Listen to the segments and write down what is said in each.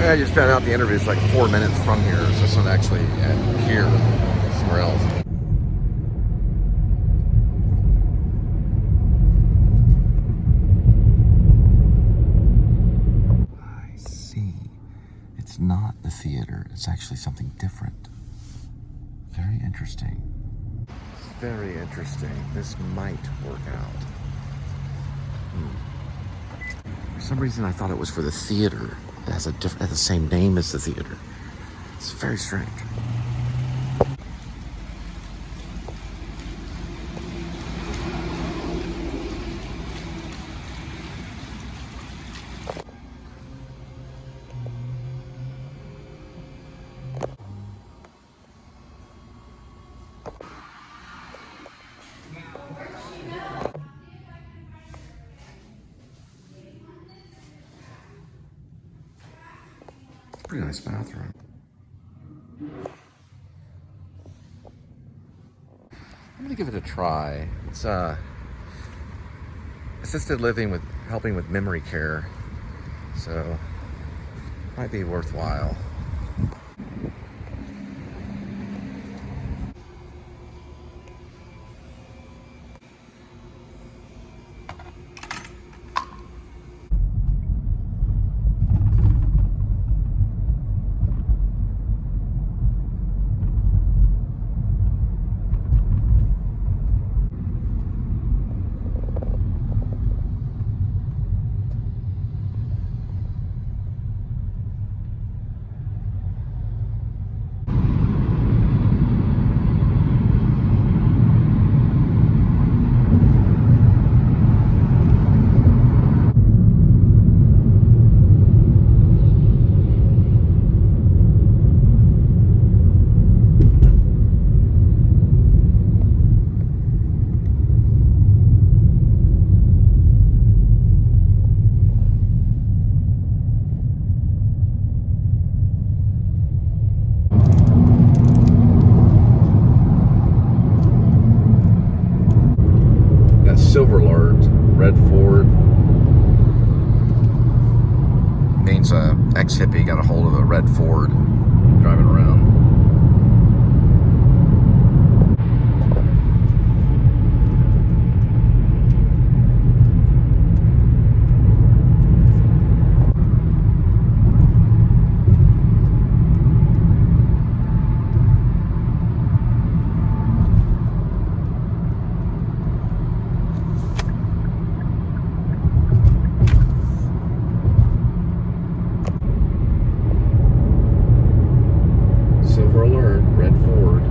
I just found out the interview is like 4 minutes from here, so it's not actually at here, somewhere else. I see. It's not the theater. It's actually something different. Very interesting. It's very interesting. This might work out. For some reason, I thought it was for the theater. It has the same name as the theater. It's very strange. Pretty nice bathroom. I'm gonna give it a try. It's assisted living with helping with memory care, so might be worthwhile. Silver alert, red Ford. Means ex-hippie got a hold of a red Ford driving around. Silver alert, red Ford.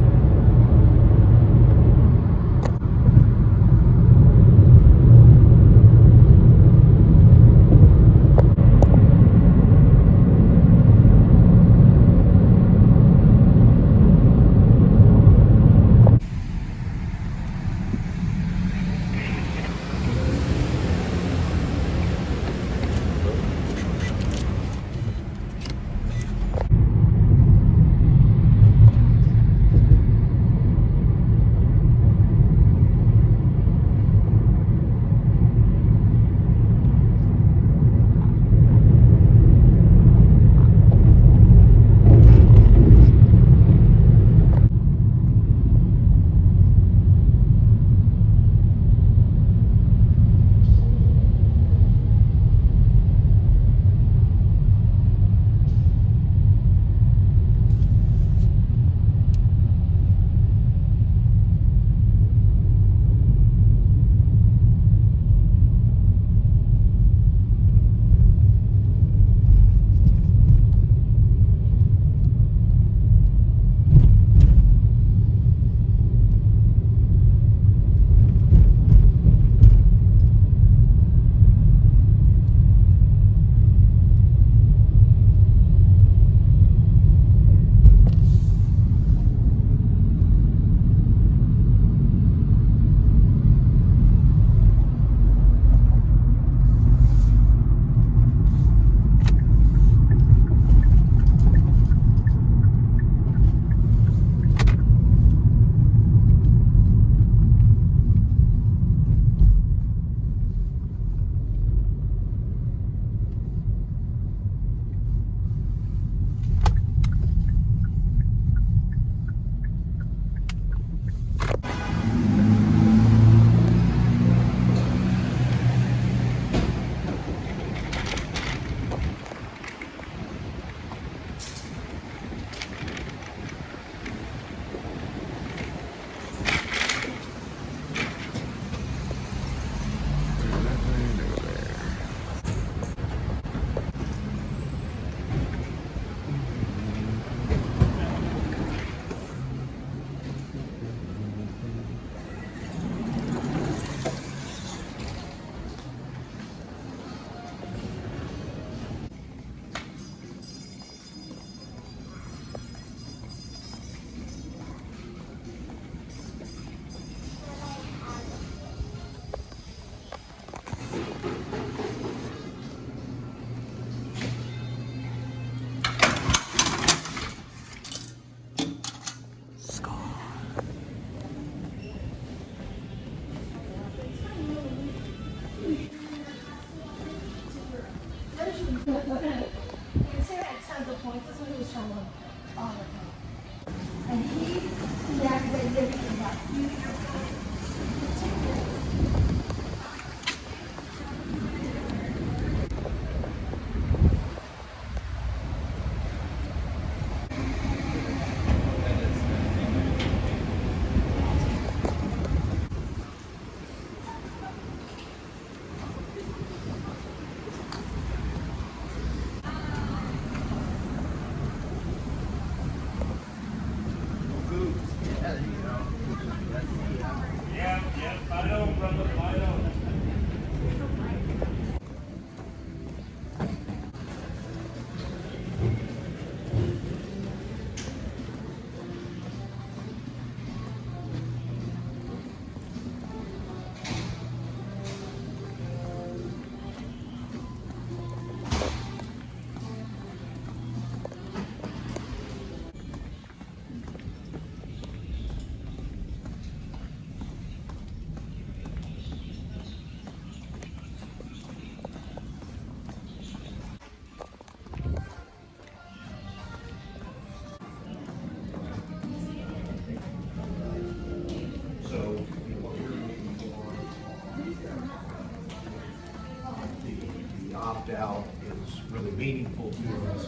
meaningful to us.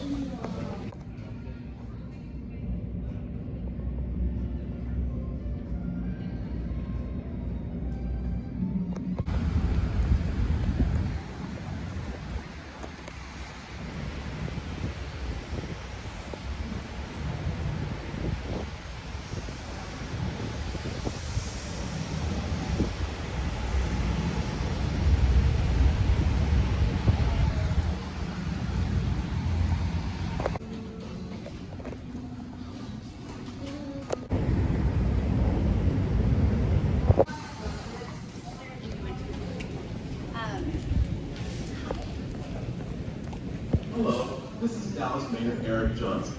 Hello, this is Dallas Mayor Eric Johnson.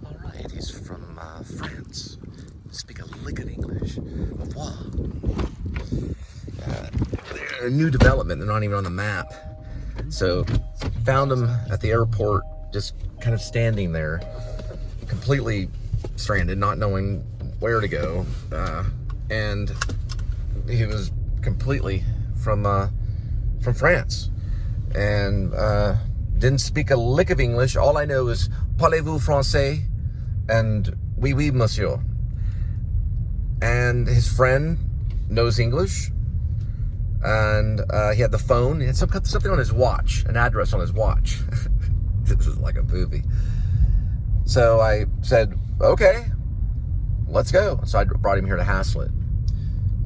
All right, he's from France. Speak a lick of English. Au revoir. They're a new development. They're not even on the map. So found him at the airport, just kind of standing there, completely stranded, not knowing where to go. And he was completely from France, and didn't speak a lick of English. All I know is parlez-vous français and oui, oui, monsieur. And his friend knows English. And he had the phone. He had something on his watch, an address on his watch. This is like a movie. So I said, okay, let's go. So I brought him here to Haslett.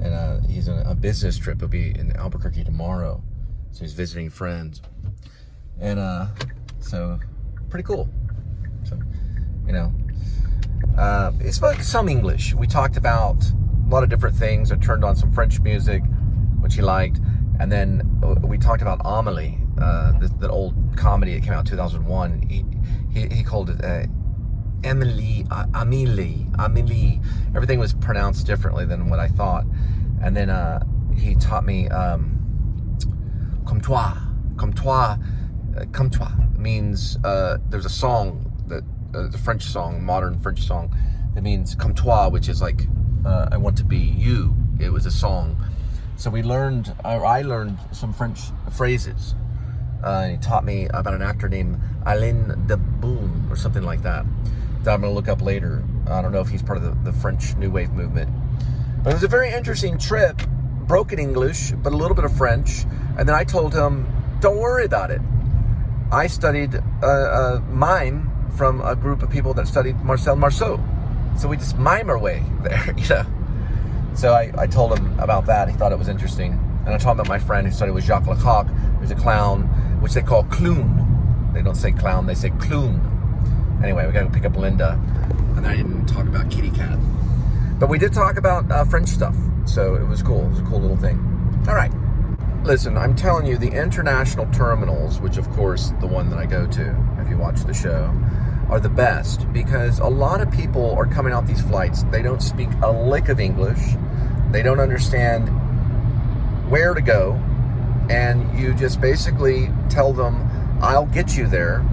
And he's on a business trip. He'll be in Albuquerque tomorrow. So he's visiting friends. And so pretty cool. So, you know, he spoke some English. We talked about a lot of different things. I turned on some French music, which he liked, and then we talked about Amelie, that old comedy that came out in 2001. He called it Amelie. Everything was pronounced differently than what I thought. And then he taught me comme toi means there's a song that the French song, modern French song, that means comme toi, which is like I want to be you. It was a song. So I learned some French phrases. He taught me about an actor named Alain de Botton or something like that I'm going to look up later. I don't know if he's part of the French New Wave movement. But it was a very interesting trip. Broken English, but a little bit of French. And then I told him, don't worry about it. I studied mime from a group of people that studied Marcel Marceau. So we just mime our way there, you know. So I told him about that. He thought it was interesting. And I told him about my friend who studied with Jacques Lecoq, who's a clown, which they call clown. They don't say clown, they say clown. Anyway, we got to pick up Linda. And I didn't talk about kitty cat. But we did talk about French stuff. So it was cool. It was a cool little thing. All right. Listen, I'm telling you, the international terminals, which of course the one that I go to, if you watch the show, are the best, because a lot of people are coming out these flights. They don't speak a lick of English. They don't understand where to go. And you just basically tell them, I'll get you there.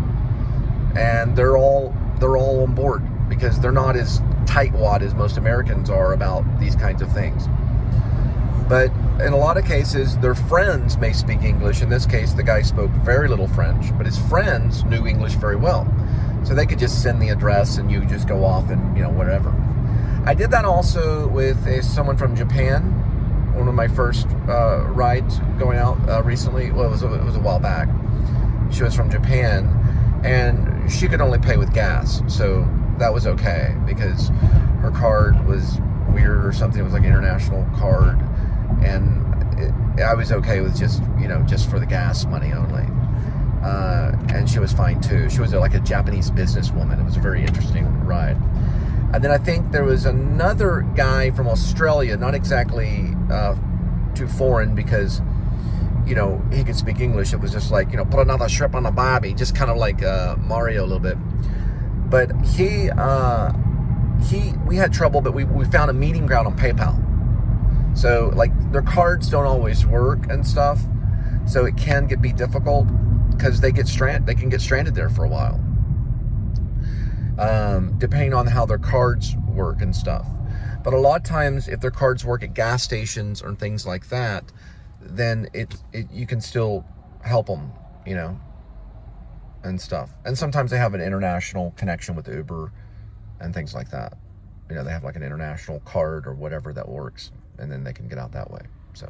And they're all on board, because they're not as tightwad as most Americans are about these kinds of things. But in a lot of cases, their friends may speak English. In this case, the guy spoke very little French, but his friends knew English very well. So they could just send the address and you just go off and, you know, whatever. I did that also with someone from Japan, one of my first rides going out recently. Well, it was a while back. She was from Japan, and she could only pay with gas. So that was okay, because her card was weird or something. It was like an international card. And I was okay with just, you know, just for the gas money only. And she was fine too. She was like a Japanese businesswoman. It was a very interesting ride. And then I think there was another guy from Australia, not exactly too foreign, because, you know, he could speak English. It was just like, you know, put another shrimp on the barbie, just kind of like Mario a little bit. But we had trouble, but we found a meeting ground on PayPal. So like their cards don't always work and stuff, so it can be difficult. because they can get stranded there for a while. Depending on how their cards work and stuff. But a lot of times, if their cards work at gas stations or things like that, then you can still help them, you know, and stuff. And sometimes they have an international connection with Uber and things like that. You know, they have like an international card or whatever that works, and then they can get out that way. So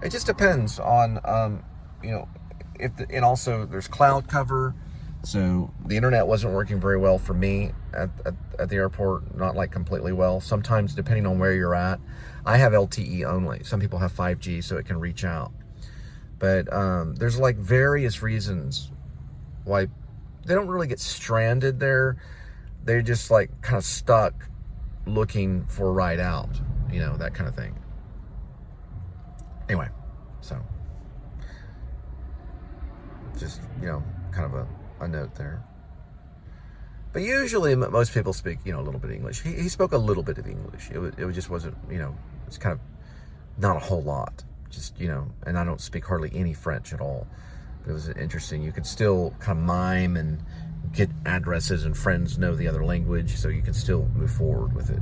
it just depends on, you know, and also there's cloud cover. So the internet wasn't working very well for me at the airport, not like completely well. Sometimes, depending on where you're at, I have LTE only. Some people have 5G, so it can reach out. But there's like various reasons why they don't really get stranded there. They're just like kind of stuck looking for a ride out, you know, that kind of thing. Anyway, so just, you know, kind of a note there. But usually most people speak, you know, a little bit of English. He spoke a little bit of English. It just wasn't, you know, it's kind of not a whole lot. Just, you know, and I don't speak hardly any French at all. But it was interesting. You could still kind of mime and get addresses, and friends know the other language, so you can still move forward with it.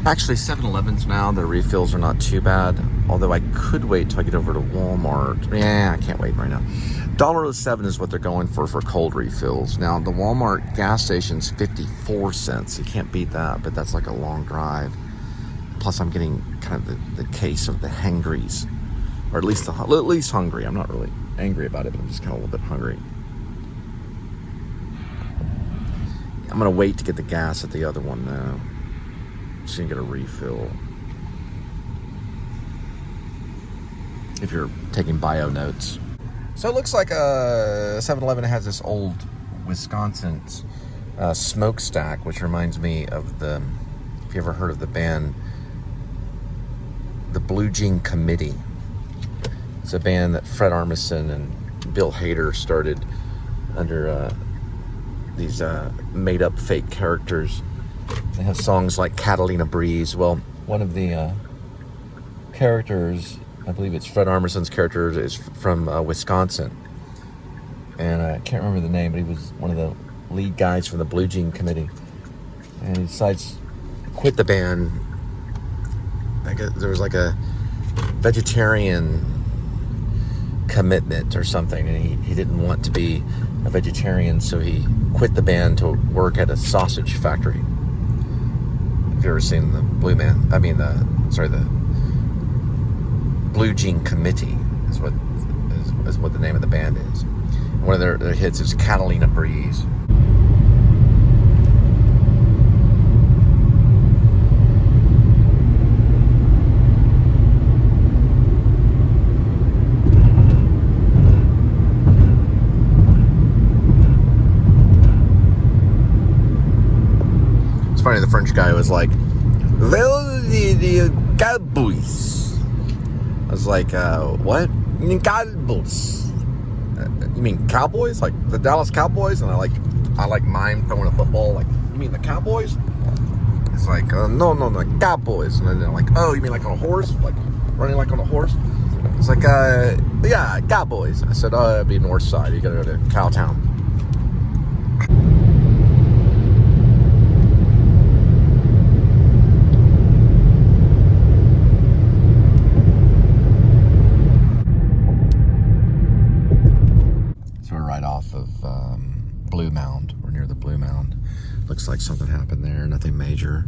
Actually, 7-Elevens now, their refills are not too bad. Although I could wait till I get over to Walmart. Yeah, I can't wait right now. $1.07 is what they're going for cold refills. Now, the Walmart gas station's 54 cents. You can't beat that, but that's like a long drive. Plus, I'm getting kind of the case of the hangries. Or at least hungry. I'm not really angry about it, but I'm just kind of a little bit hungry. I'm going to wait to get the gas at the other one, though. So you can get a refill. If you're taking bio notes. So it looks like 7-Eleven has this old Wisconsin smokestack, which reminds me of if you ever heard of the band, the Blue Jean Committee. It's a band that Fred Armisen and Bill Hader started under these made-up fake characters. They have songs like Catalina Breeze. Well, one of the characters, I believe it's Fred Armisen's character, is from Wisconsin. And I can't remember the name, but he was one of the lead guys from the Blue Jean Committee. And he decides to quit the band. I guess there was like a vegetarian commitment or something, and he didn't want to be a vegetarian, so he quit the band to work at a sausage factory. If you've ever seen the Blue Jean Committee is what the name of the band is. One of their hits is Catalina Breeze. It's funny, the French guy was like, "Well, the Cowboys." I was like, what? You mean Cowboys? You mean Cowboys? Like the Dallas Cowboys? And I like mime throwing a football. Like, you mean the Cowboys? It's like, no, the Cowboys. And then they're like, oh, you mean like on a horse? Like running like on a horse? It's like, yeah, Cowboys. I said, oh, that'd be north side. You gotta go to Cowtown. Blue Mound. We're near the Blue Mound. Looks like something happened there. Nothing major,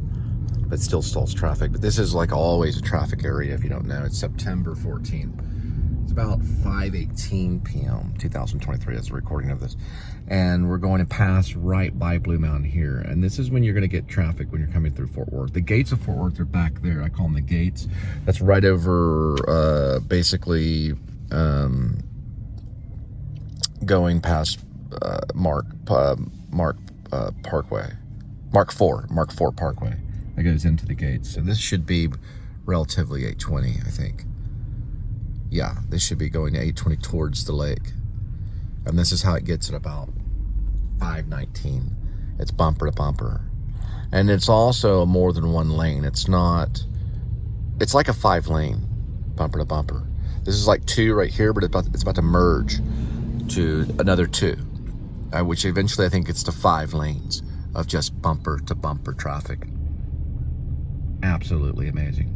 but still stalls traffic. But this is like always a traffic area if you don't know. It's September 14th. It's about 5:18 p.m. 2023 as the recording of this. And we're going to pass right by Blue Mound here. And this is when you're going to get traffic when you're coming through Fort Worth. The gates of Fort Worth are back there. I call them the gates. That's right over basically going past Mark Parkway, Mark 4 Parkway. That goes into the gates. So this should be relatively 820, I think. Yeah, they should be going to 820 towards the lake. And this is how it gets at about 519. It's bumper to bumper. And it's also more than one lane. It's not, it's like a 5-lane bumper to bumper. This is like 2 right here, but it's about to merge to another 2, which eventually I think gets to 5 lanes of just bumper to bumper traffic. Absolutely amazing.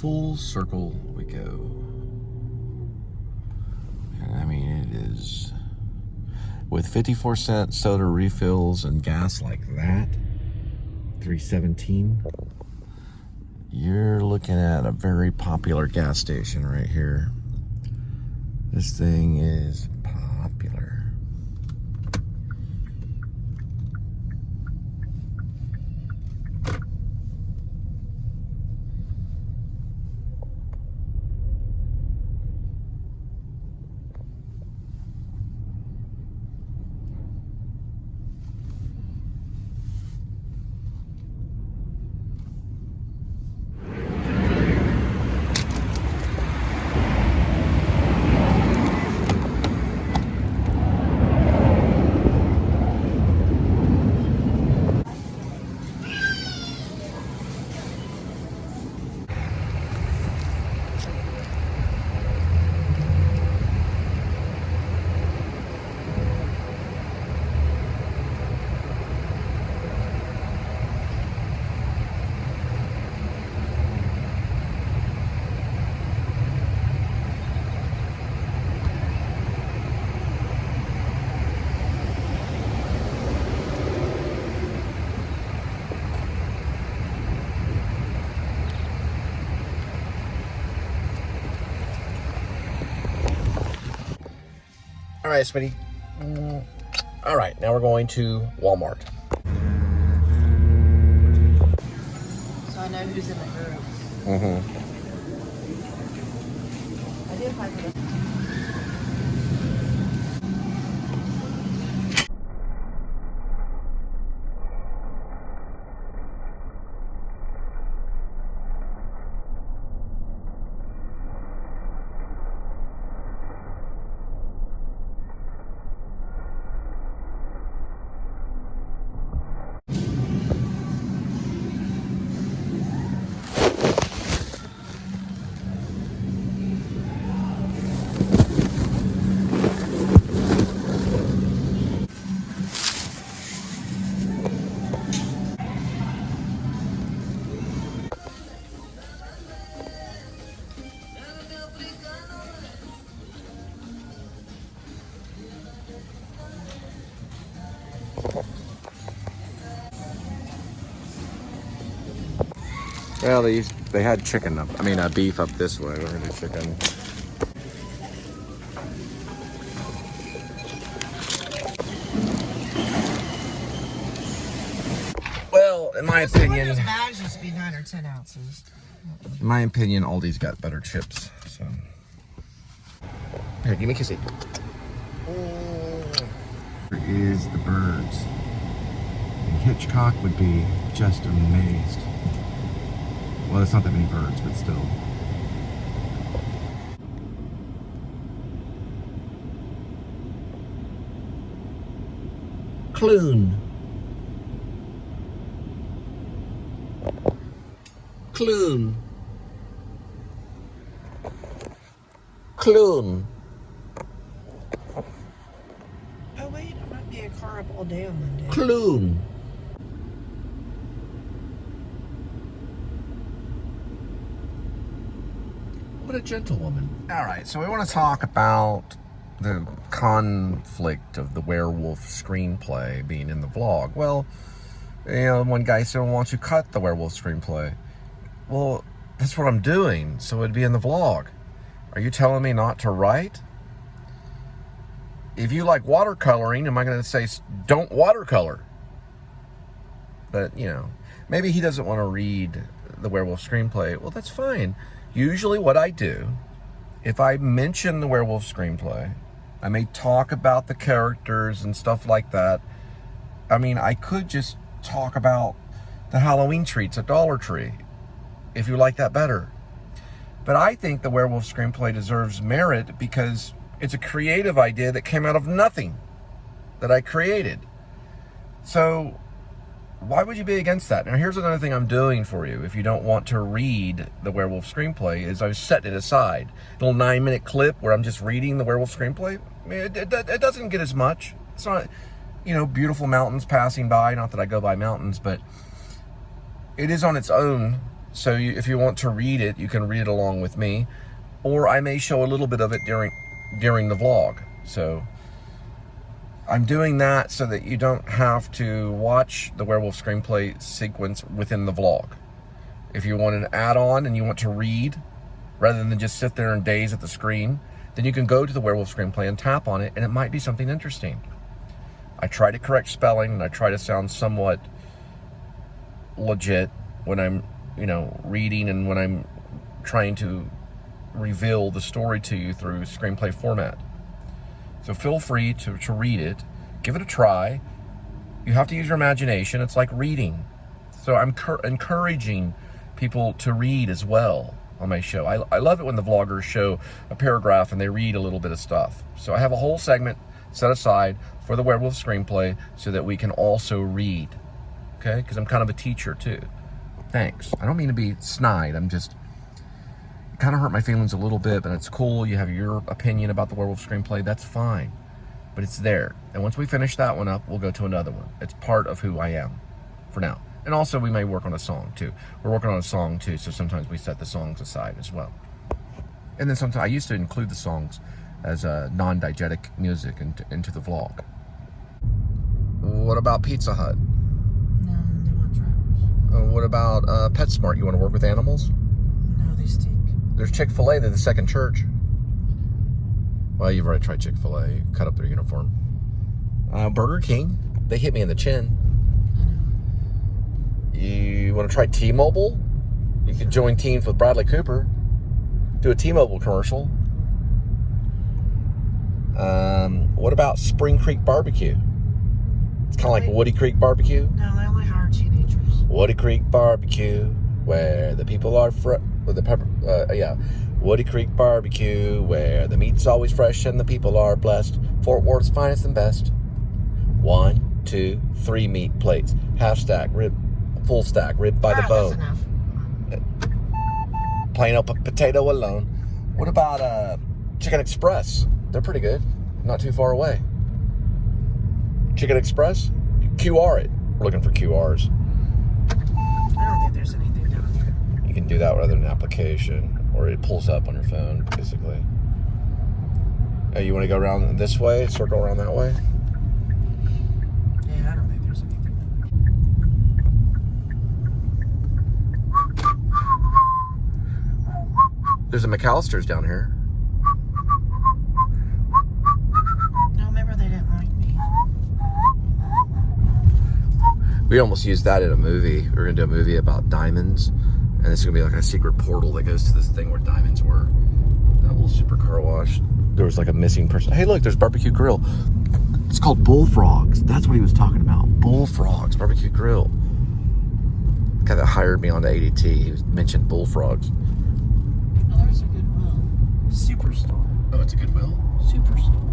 Full circle we go. And I mean, it is, with 54-cent soda refills and gas like that, $3.17, you're looking at a very popular gas station right here. This thing is popular. All right, Smitty. All right, now we're going to Walmart. So I know who's in the group. Mm-hmm. I did apply for the... Well, they had chicken up. I mean, beef up this way. We're gonna do chicken. Well, in my opinion, Those bags used to be 9 or 10 ounces. in my opinion, Aldi's got better chips. So here, give me a kissy. Here is the birds. And Hitchcock would be just amazed. Well, it's not that many birds, but still. Clune. Clune. Clune. all day on Monday. Kloon. What a gentlewoman. All right, so we want to talk about the conflict of the werewolf screenplay being in the vlog. Well, one guy said, well, why don't you cut the werewolf screenplay? Well, that's what I'm doing, so it'd be in the vlog. Are you telling me not to write? If you like watercoloring, am I going to say, don't watercolor? But, maybe he doesn't want to read the werewolf screenplay. Well, that's fine. Usually what I do, if I mention the werewolf screenplay, I may talk about the characters and stuff like that. I mean, I could just talk about the Halloween treats at Dollar Tree, if you like that better. But I think the werewolf screenplay deserves merit because it's a creative idea that came out of nothing that I created. So why would you be against that? Now, here's another thing I'm doing for you. If you don't want to read the werewolf screenplay, is I've set it aside. A little 9-minute clip where I'm just reading the werewolf screenplay. I mean, it doesn't get as much. It's not, beautiful mountains passing by. Not that I go by mountains, but it is on its own. So if you want to read it, you can read it along with me. Or I may show a little bit of it during the vlog. So I'm doing that so that you don't have to watch the werewolf screenplay sequence within the vlog. If you want an add-on and you want to read, rather than just sit there and gaze at the screen, then you can go to the werewolf screenplay and tap on it, and it might be something interesting. I try to correct spelling, and I try to sound somewhat legit when I'm, reading and when I'm trying to reveal the story to you through screenplay format. So feel free to read it. Give it a try. You have to use your imagination. It's like reading. So I'm encouraging people to read as well on my show. I love it when the vloggers show a paragraph and they read a little bit of stuff. So I have a whole segment set aside for the werewolf screenplay so that we can also read. Okay? Because I'm kind of a teacher too. Thanks. I don't mean to be snide. I'm just... It kind of hurt my feelings a little bit, but it's cool. You have your opinion about the werewolf screenplay. That's fine. But it's there. And once we finish that one up, we'll go to another one. It's part of who I am for now. And also, we may work on a song, too. We're working on a song, too, so sometimes we set the songs aside as well. And then sometimes I used to include the songs as non-diegetic music into the vlog. What about Pizza Hut? No, they want drivers. What about PetSmart? You want to work with animals? No, they stink. There's Chick-fil-A. They're the second church. Well, you've already tried Chick-fil-A. You cut up their uniform. Burger King. They hit me in the chin. You want to try T-Mobile? You could join teams with Bradley Cooper. Do a T-Mobile commercial. What about Spring Creek Barbecue? It's kind of like Woody Creek Barbecue. No, they only hire teenagers. Woody Creek Barbecue, where the people are with the pepper. Woody Creek Barbecue, where the meat's always fresh and the people are blessed. Fort Worth's finest and best. 1, 2, 3 meat plates, half stack, rib, full stack, rib by the bone. That's enough. Plain old potato alone. What about Chicken Express? They're pretty good. Not too far away. Chicken Express? QR it. We're looking for QRs. I don't think there's anything down here. You can do that with an application, or it pulls up on your phone, basically. Oh, you want to go around this way, circle around that way? Yeah, I don't think there's anything. There's a McAllister's down here. No, remember they didn't like me. We almost used that in a movie. We were going to do a movie about diamonds. And it's going to be like a secret portal that goes to this thing where diamonds were. That little super car wash. There was like a missing person. Hey, look, there's Barbecue Grill. It's called Bullfrogs. That's what he was talking about. Bullfrogs, Barbecue Grill. The guy that hired me on the A.D.W.C, he mentioned bullfrogs. Oh, there's a Goodwill. Superstore. Oh, it's a Goodwill? Superstore.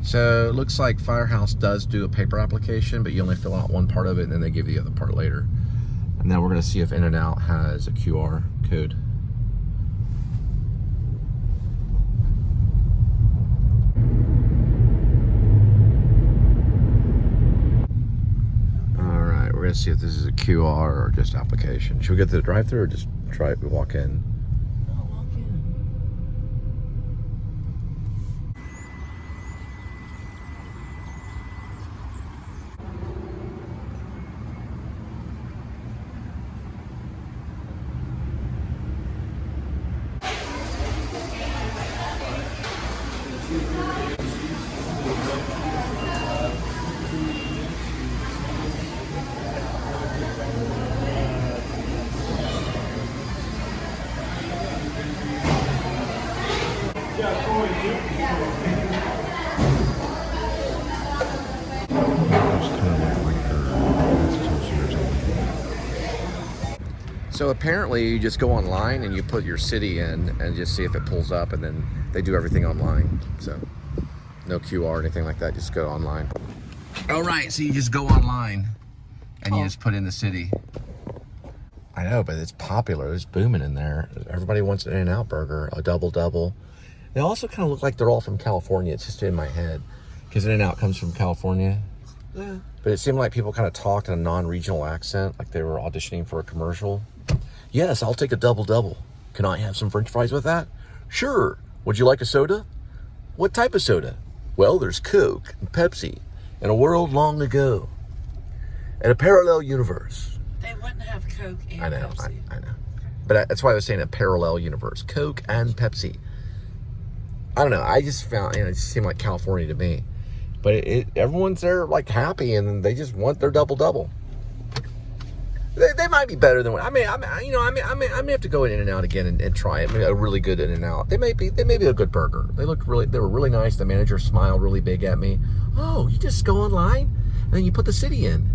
So it looks like Firehouse does do a paper application, but you only fill out one part of it and then they give you the other part later. And then we're gonna see if In-N-Out has a QR code. All right, we're gonna see if this is a QR or just application. Should we get to the drive-thru or just walk in? I'll walk in. So apparently you just go online and you put your city in and just see if it pulls up, and then they do everything online. So no QR or anything like that, just go online. All right, so you just go online and you just put in the city. I know, but it's popular. It's booming in there. Everybody wants an In-N-Out burger, a double. They also kind of look like they're all from California. It's just in my head because In-N-Out comes from California. Yeah. But it seemed like people kind of talked in a non-regional accent, like they were auditioning for a commercial. Yes, I'll take a double. Can I have some French fries with that? Sure. Would you like a soda? What type of soda? Well, there's Coke and Pepsi. In a world long ago. In a parallel universe. They wouldn't have Coke and I know, Pepsi. I know. But that's why I was saying a parallel universe. Coke and Pepsi. I don't know. I just found, it just seemed like California to me. But everyone's there like happy and they just want their double. They might be better than what I may have to go in And-N-Out again and try it. Maybe a really good In-N-Out. They may be a good burger. They were really nice. The manager smiled really big at me. Oh, you just go online and then you put the city in.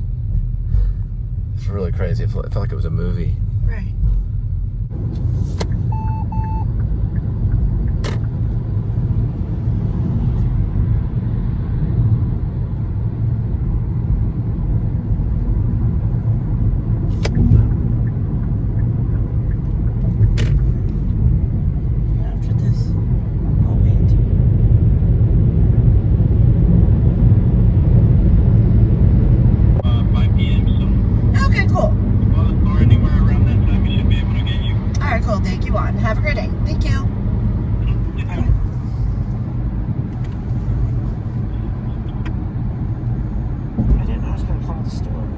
It's really crazy. It felt like it was a movie. Right. Have a great day. Thank you. I didn't know I was going to call the store.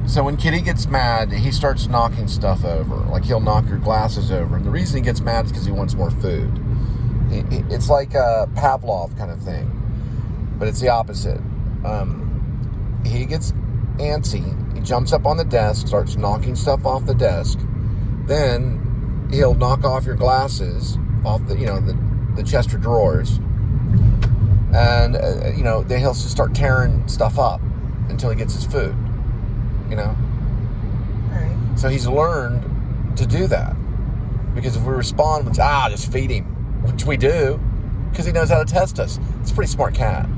So when Kitty gets mad, he starts knocking stuff over. Like he'll knock your glasses over. And the reason he gets mad is because he wants more food. It's like a Pavlov kind of thing. But it's the opposite. He gets antsy. He jumps up on the desk, starts knocking stuff off the desk. Then he'll knock off your glasses off the chest of drawers. And, then he'll just start tearing stuff up until he gets his food. Right. So he's learned to do that. Because if we respond with, just feed him, which we do, because he knows how to test us. It's a pretty smart cat.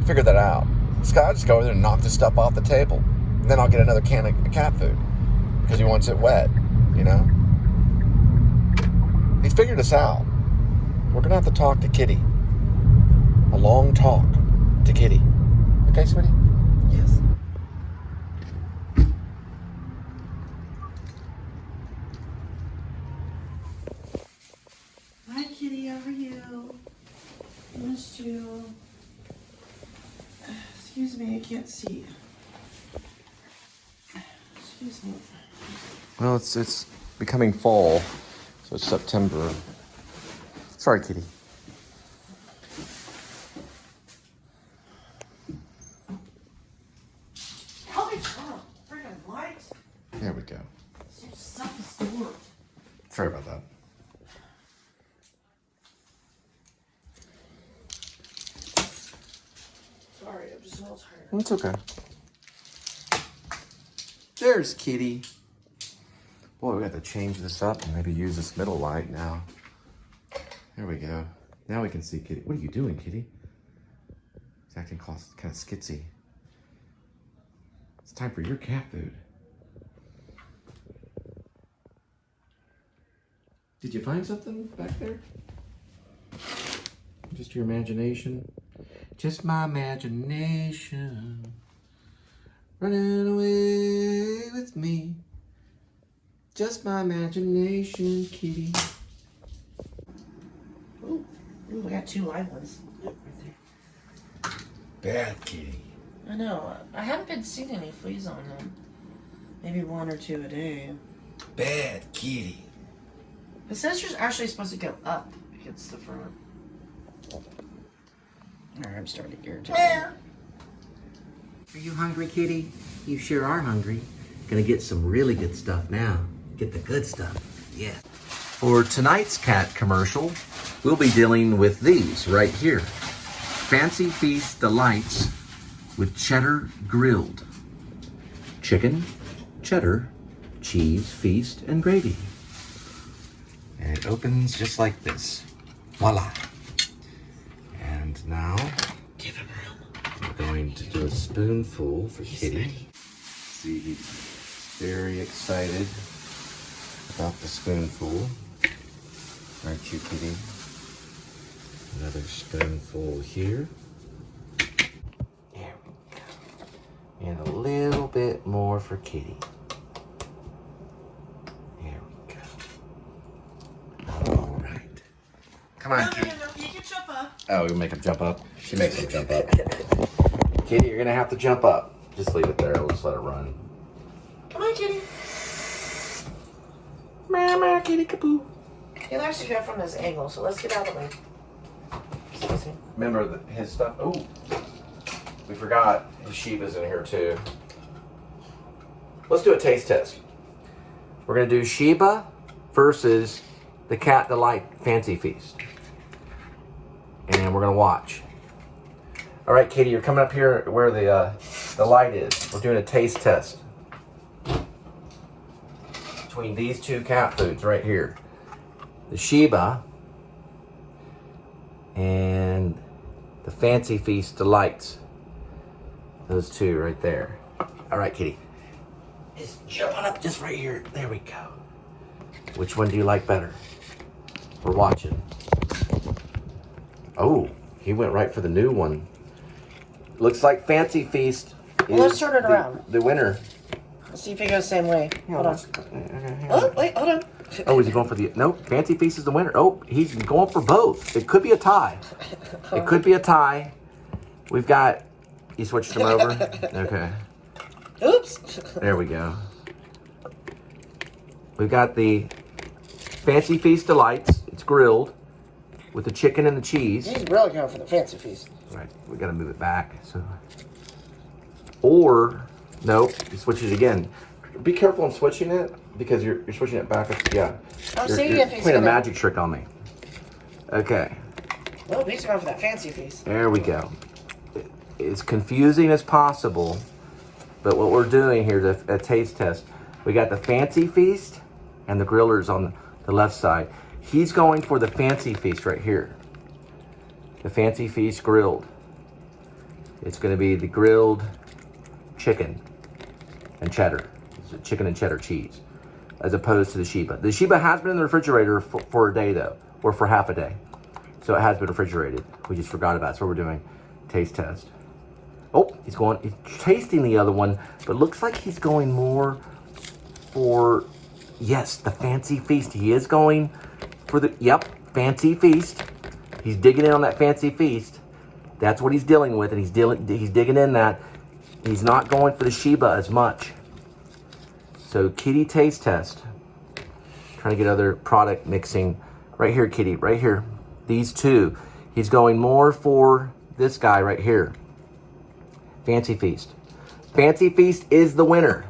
Figured that out. This guy will just go over there and knock this stuff off the table. And then I'll get another can of cat food. Because he wants it wet, He's figured us out. We're going to have to talk to Kitty. A long talk to Kitty. Okay, sweetie? Yes. Hi, Kitty. How are you? I missed you. Excuse me, I can't see. Excuse me. Well, it's becoming fall, so it's September. Sorry, Kitty. Help me turn a freaking light. There we go. Some stuff is stored. Sorry about that. Sorry, I'm just a little tired. It's okay. There's Kitty. Boy, we have to change this up and maybe use this middle light now. There we go. Now we can see Kitty. What are you doing, Kitty? It's acting kind of skitsy. It's time for your cat food. Did you find something back there? Just your imagination? Just my imagination. Running away with me. Just my imagination, Kitty. Ooh, we got 2 live ones. Yep, right there. Bad Kitty. I know. I haven't been seeing any fleas on them. Maybe 1 or 2 a day. Bad Kitty. The sensor's actually supposed to go up against the front. Alright, I'm starting to irritate. Are you hungry, Kitty? You sure are hungry. Gonna get some really good stuff now. Get the good stuff. Yeah. For tonight's cat commercial, we'll be dealing with these right here. Fancy Feast Delights with cheddar grilled. Chicken, cheddar, cheese, feast, and gravy. And it opens just like this. Voila. And now, Give him room. we're going to do a spoonful for Kitty. See, he's very excited about the spoonful. Aren't you, Kitty? Another spoonful here. There we go. And a little bit more for Kitty. There we go. All right. Come on, Kitty. No, you can jump up. Oh, we make him jump up? She makes him jump up. Kitty, you're gonna have to jump up. Just leave it there. We'll just let it run. Come on, kitty. Mama, Kitty, kaboo. He likes to go from this angle, so let's get out of the way. Excuse me. Remember his stuff? Oh, we forgot his Shiba's in here too. Let's do a taste test. We're gonna do Shiba versus the Cat Delight Fancy Feast. And we're gonna watch. All right, Kitty, you're coming up here where the light is. We're doing a taste test between these 2 cat foods right here. The Shiba and the Fancy Feast Delights. Those 2 right there. All right, Kitty. Just jumping up just right here. There we go. Which one do you like better? We're watching. Oh, he went right for the new one. Looks like Fancy Feast Well, let's turn it around. The winner. Let's see if he goes the same way. Hold on. Okay. Oh, wait, hold on. Oh, is he going for the... No, Fancy Feast is the winner. Oh, he's going for both. It could be a tie. It could be a tie. We've got... You switched them over? Okay. Oops. There we go. We've got the Fancy Feast Delights. It's grilled with the chicken and the cheese. He's really going for the Fancy Feast. Right, we got to move it back. So, or nope, you switch it again. Be careful in switching it because you're switching it back. Yeah, I'll you're, see you're if he's playing gonna... a magic trick on me. Okay, Oh, he's going for that Fancy Feast. there we go. It's confusing as possible, but what we're doing here is a taste test. We got the Fancy Feast and the grillers on the left side. He's going for the Fancy Feast right here. The Fancy Feast grilled. It's going to be the grilled chicken and cheddar. It's chicken and cheddar cheese, as opposed to the Shiba. The Shiba has been in the refrigerator for a day though, or for half a day. So it has been refrigerated. We just forgot about it. So we're doing taste test. Oh, he's tasting the other one, but looks like he's going more for, yes, the Fancy Feast. He is going for the, yep, Fancy Feast. He's digging in on that Fancy Feast. That's what he's dealing with, and he's digging in that. He's not going for the Shiba as much. So Kitty taste test. Trying to get other product mixing. Right here, Kitty, right here. These 2. He's going more for this guy right here. Fancy Feast. Fancy Feast is the winner.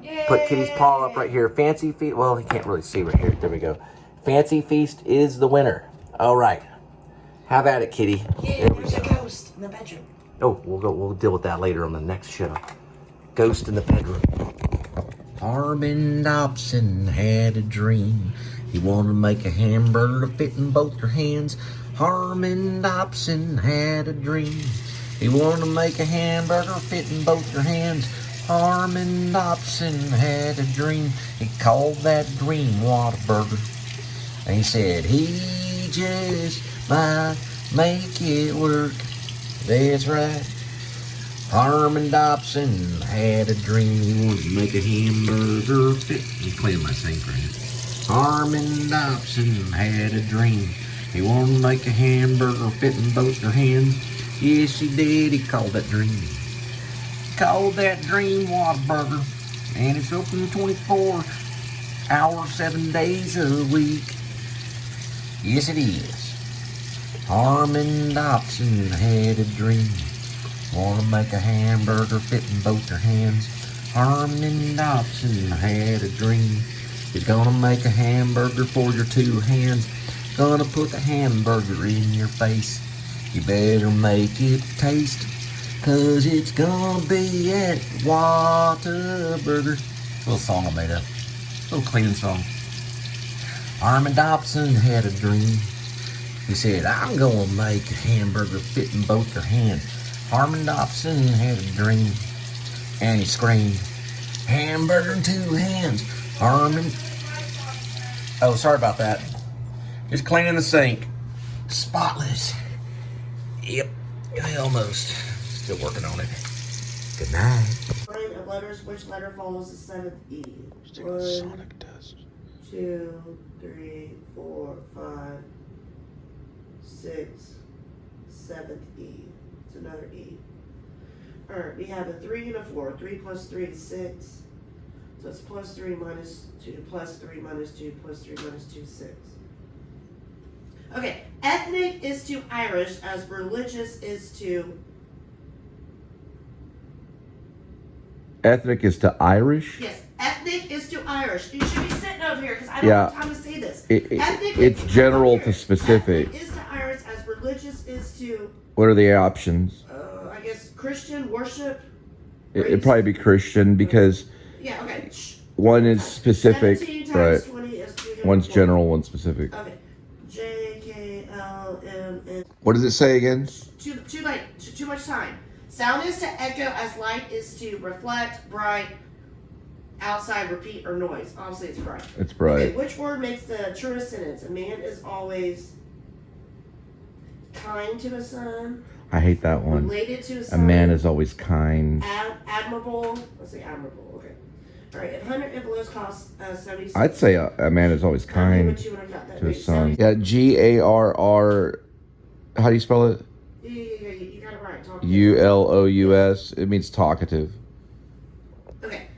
Yay. Put Kitty's paw up right here. Fancy Feast, well, he can't really see right here. There we go. Fancy Feast is the winner. All right. Have at it, Kitty. Yeah, there's a ghost in the bedroom. Oh, we'll deal with that later on the next show. Ghost in the bedroom. Armin Dobson had a dream. He wanted to make a hamburger to fit in both your hands. Harmon Dobson had a dream. He wanted to make a hamburger fitting both your hands. Harmon Dobson had a dream. He called that dream Whataburger. And he said he just might make it work. That's right. Harmon Dobson had a dream. He wanted to make a hamburger fit. I'm playing my same friend. Harmon Dobson had a dream. He wanted to make a hamburger fitting both your hands. Yes, he did. He called that dream. He called that dream Whataburger. And it's open 24 hours, 7 days a week. Yes, it is. Harmon Dobson had a dream. Want to make a hamburger fitting both your hands. Harmon Dobson had a dream. He's gonna make a hamburger for your two hands. Gonna put the hamburger in your face. You better make it taste, 'cause it's gonna be at Whataburger. Little song I made up. Little cleaning song. Harmon Dobson had a dream. He said, I'm gonna make a hamburger fitting both your hands. Harmon Dobson had a dream. And he screamed, hamburger in two hands. Harmon. Oh, sorry about that. Just cleaning the sink. Spotless. Yep, almost. Still working on it. Good night. Line of letters, which letter follows the seventh E? Sonic does. 2, 3, 4, 5, 6, 7th E. It's another E. Alright, we have a 3 and a 4. 3 plus 3 is 6. So it's plus 3 minus 2, plus 3 minus 2, plus 3 minus 2, 6. Okay, ethnic is to Irish as religious is to... Ethnic is to Irish? Yes, ethnic is to Irish. You should be sitting over here because I don't have time to say this. It's general to specific. Ethnic is to Irish as religious is to... What are the options? I guess Christian, worship. It'd probably be Christian because Yeah, okay. one is specific, 17 times right? 20 is 340. One's general, one's specific. Okay. J, K, L, M, N. What does it say again? Too much time. Sound is to echo as light is to reflect, bright, outside, repeat, or noise. Obviously, it's bright. It's bright. Okay, which word makes the truest sentence? A man is always kind to his son. I hate that one. Related to his A son. man is always kind. Admirable. Let's say admirable. Okay. All right. If 100 envelopes cost 70 cents. I'd say a man is always kind to his son. Yeah, Garr. How do you spell it? Yeah, you got it right. Talkative. Ulous. It means talkative. Okay.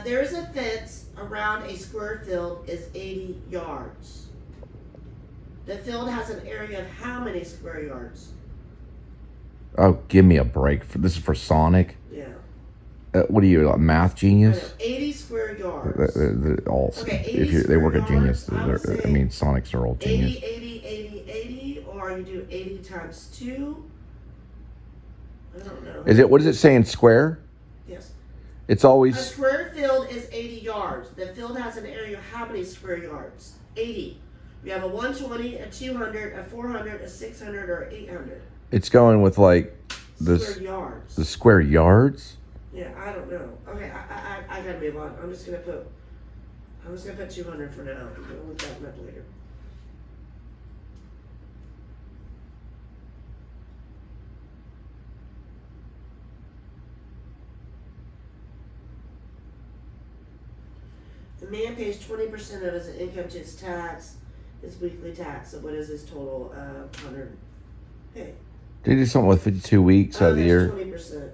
There is a fence around a square field is 80 yards. The field has an area of how many square yards? Oh, give me a break. This is for Sonic. Yeah. What are you, a math genius? 80 square yards. Okay, 80 they work at square Genius. yards, I mean, Sonics are all 80, genius. 80, or you do 80 times 2. I don't know. What does it say in square? Yes. It's A always, square field is 80 yards. The field has an area of how many square yards? 80. We have a 120, a 200, a 400, a 600, or 800. it's going with like Square yards. the square yards? Yeah, I don't know. Okay, I gotta move on. I'm just gonna put 200 for now. I'm gonna look that up later. The man pays 20% of his income to his tax, his weekly tax. So what is his total? 100. Hey. They do something with 52 weeks out of the year. 20%.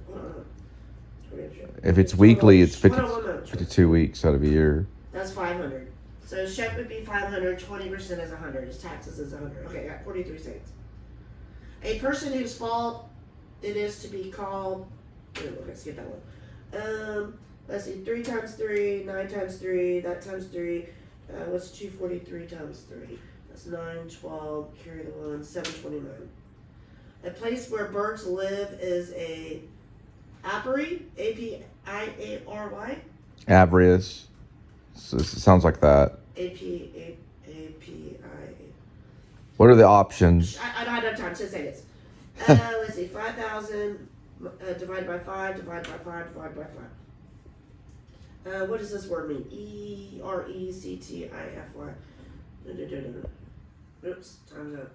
If it's weekly, it's 52 52 weeks out of a year. That's 500. So his check would be 500. 20% is 100. His taxes is 100. Okay, I got 43 cents. A person whose fault it is to be called. Okay, skip that one. Let's see. 3 times 3, 9 times 3. That times 3. What's 243 times 3? That's 9, 12. Carry the 1. 729. A place where birds live is a apiary. A-P-I-A-R-Y. Avarice. So it sounds like that. A-P-I-A. What are the options? I don't have time. 10 seconds. Let's see. 5,000 divided by 5, divided by 5, divided by 5. What does this word mean? E-R-E-C-T-I-F-Y. Oops, time's up.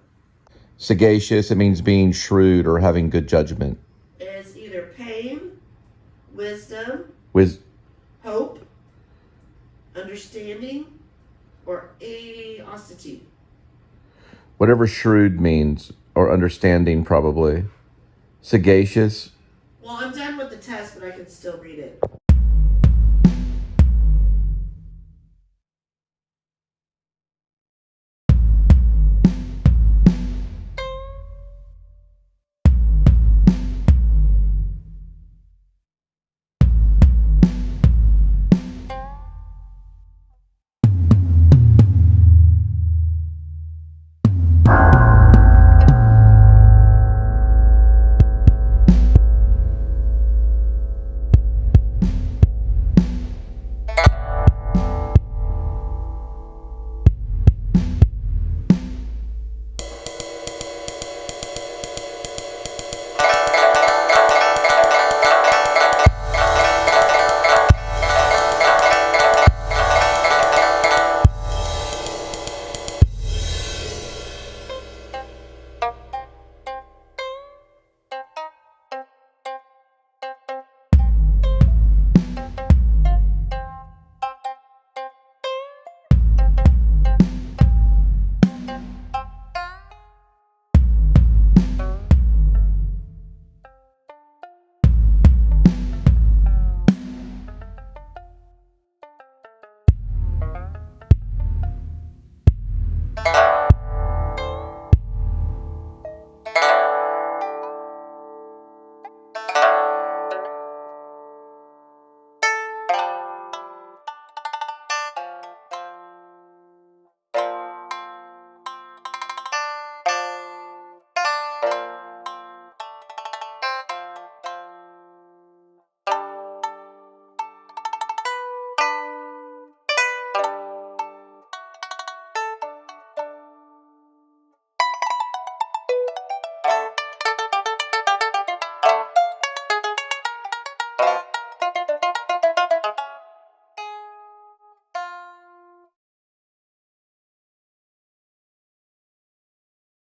Sagacious, it means being shrewd or having good judgment. It's either pain, wisdom, hope, understanding, or aosity. Whatever shrewd means, or understanding probably. Sagacious. Well, I'm done with the test, but I can still read it.